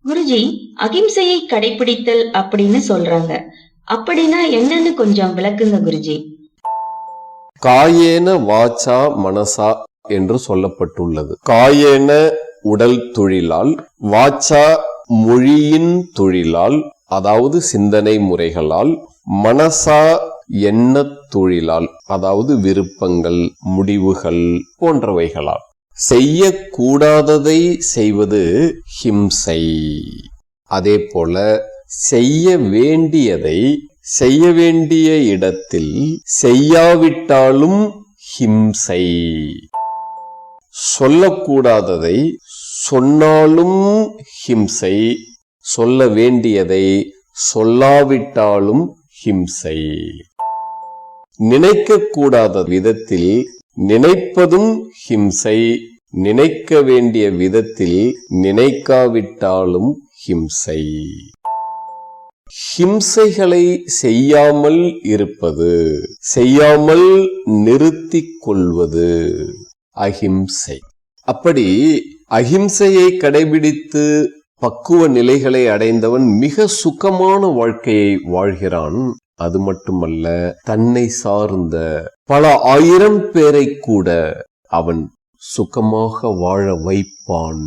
குருஜி, அகிம்சையை கடைபிடித்தல் அப்படின்னு சொல்றாங்க. அப்படின்னா என்னன்னு கொஞ்சம் விளக்குங்க குருஜி. காயேன வாச்சா மனசா என்று சொல்லப்பட்டுள்ளது. காயேன உடல் தொழிலால், வாச்சா மொழியின் தொழிலால், அதாவது சிந்தனை முறைகளால், மனசா எண்ணத் தொழிலால், அதாவது விருப்பங்கள், முடிவுகள் போன்றவைகளால். செய்யக்கூடாததை செய்வது ஹிம்சை. அதே போல செய்ய வேண்டியதை செய்ய வேண்டிய இடத்தில் செய்யாவிட்டாலும் ஹிம்சை. சொல்லக்கூடாததை சொன்னாலும் ஹிம்சை, சொல்ல வேண்டியதை சொல்லாவிட்டாலும் ஹிம்சை. நினைக்க கூடாத விதத்தில் நினைப்பதும் ஹிம்சை, நினைக்க வேண்டிய விதத்தில் நினைக்காவிட்டாலும் ஹிம்சை. ஹிம்சைகளை செய்யாமல் இருப்பது, செய்யாமல் நிறுத்திக் கொள்வது அஹிம்சை. அப்படி அஹிம்சையை கடைபிடித்து பக்குவ நிலைகளை அடைந்தவன் மிக சுகமான வாழ்க்கையை வாழ்கிறான். அது மட்டுமல்ல, தன்னை சார்ந்த பல ஆயிரம் பேரை கூட அவன் சுகமாக வாழ வைப்பான்.